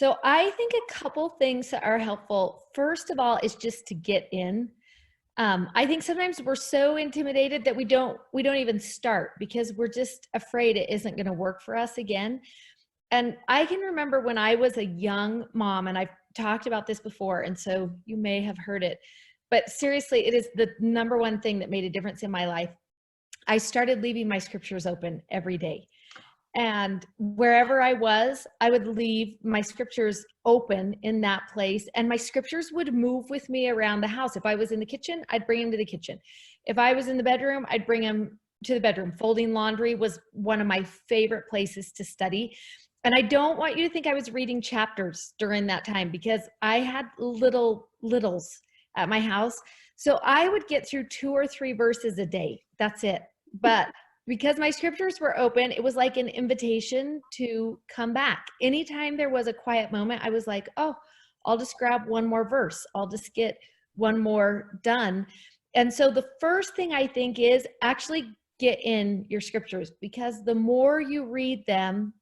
So I think a couple things that are helpful. First of all, is just to get in. I think sometimes we're so intimidated that we don't even start because we're just afraid it isn't going to work for us again. And I can remember when I was a young mom, and I've talked about this before, and so you may have heard it, but seriously, it is the number one thing that made a difference in my life. I started leaving my scriptures open every day. And wherever I was, I would leave my scriptures open in that place. And my scriptures would move with me around the house. If I was in the kitchen, I'd bring them to the kitchen. If I was in the bedroom, I'd bring them to the bedroom. Folding laundry was one of my favorite places to study. And I don't want you to think I was reading chapters during that time because I had littles at my house. So I would get through 2 or 3 verses a day. That's it. But because my scriptures were open, it was like an invitation to come back. Anytime there was a quiet moment, I was like, oh, I'll just grab one more verse. I'll just get one more done. And so the first thing I think is actually get in your scriptures, because the more you read them,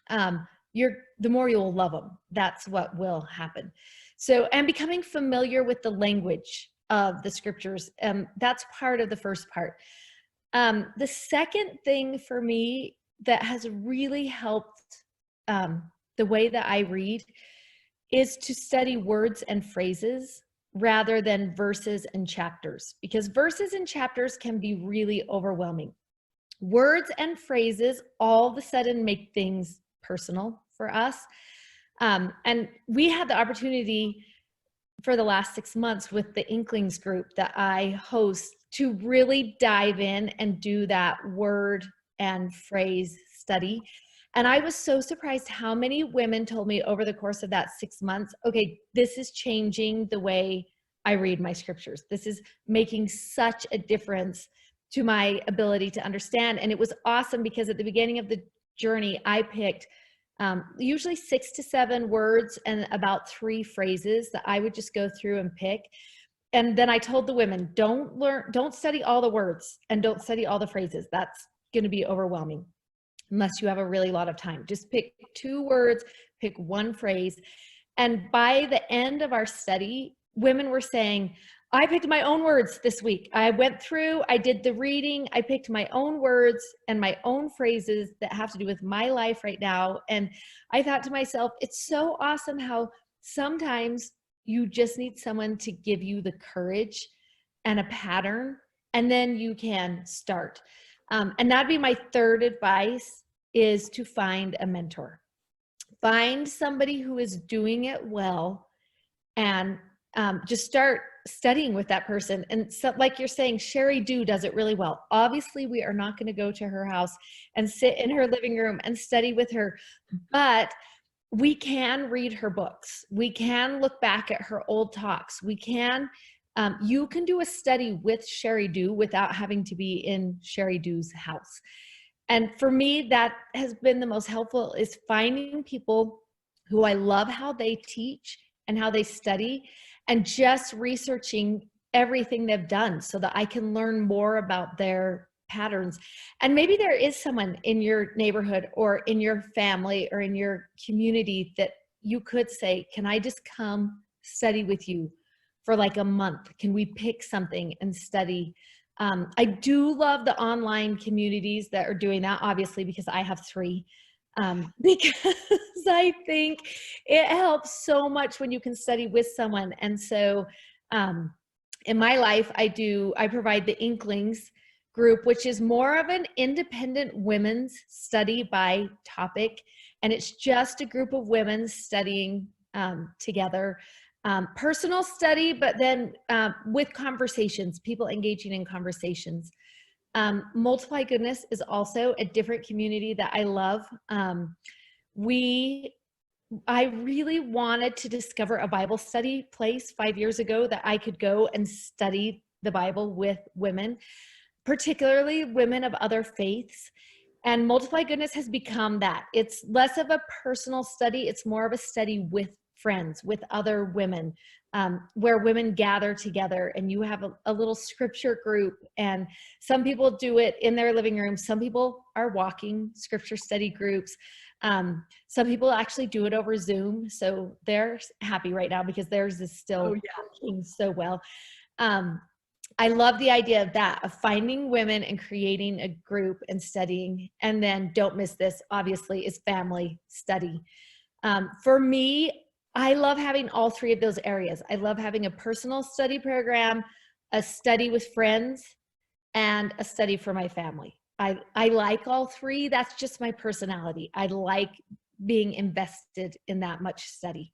the more you'll love them. That's what will happen. So, and becoming familiar with the language of the scriptures, that's part of the first part. The second thing for me that has really helped the way that I read is to study words and phrases rather than verses and chapters, because verses and chapters can be really overwhelming. Words and phrases all of a sudden make things personal for us. And we had the opportunity for the last 6 months with the Inklings group that I host to really dive in and do that word and phrase study. And I was so surprised how many women told me over the course of that 6 months, okay, this is changing the way I read my scriptures. This is making such a difference to my ability to understand. And it was awesome because at the beginning of the journey, I picked usually 6 to 7 words and about 3 phrases that I would just go through and pick. And then I told the women, don't study all the words and don't study all the phrases. That's going to be overwhelming unless you have a really lot of time. Just pick 2 words, pick 1 phrase. And by the end of our study, women were saying, I picked my own words this week. I went through, I did the reading, I picked my own words and my own phrases that have to do with my life right now. And I thought to myself, it's so awesome how sometimes you just need someone to give you the courage and a pattern, and then you can start. And that'd be my third advice, is to find a mentor. Find somebody who is doing it well and just start studying with that person. And so, like you're saying, Sherry Dew does it really well. Obviously, we are not going to go to her house and sit in her living room and study with her, but we can read her books. We can look back at her old talks. We can, you can do a study with Sherry Dew without having to be in Sherry Dew's house. And for me, that has been the most helpful, is finding people who I love how they teach and how they study, and just researching everything they've done so that I can learn more about their patterns. And maybe there is someone in your neighborhood or in your family or in your community that you could say, can I just come study with you for like a month? Can we pick something and study? I do love the online communities that are doing that, obviously, because I have 3. Because I think it helps so much when you can study with someone. And so in my life, I provide the Inklings group, which is more of an independent women's study by topic. And it's just a group of women studying together. Personal study, but then with conversations, people engaging in conversations. Multiply Goodness is also a different community that I love. I really wanted to discover a Bible study place 5 years ago that I could go and study the Bible with women, particularly women of other faiths. And Multiply Goodness has become that. It's less of a personal study. It's more of a study with friends, with other women, where women gather together and you have a little scripture group. And some people do it in their living room. Some people are walking scripture study groups. Some people actually do it over Zoom, so they're happy right now because theirs is still working so well. I love the idea of that, of finding women and creating a group and studying. And then don't miss this, obviously, is family study. For me, I love having all three of those areas. I love having a personal study program, a study with friends, and a study for my family. I like all three. That's just my personality. I like being invested in that much study.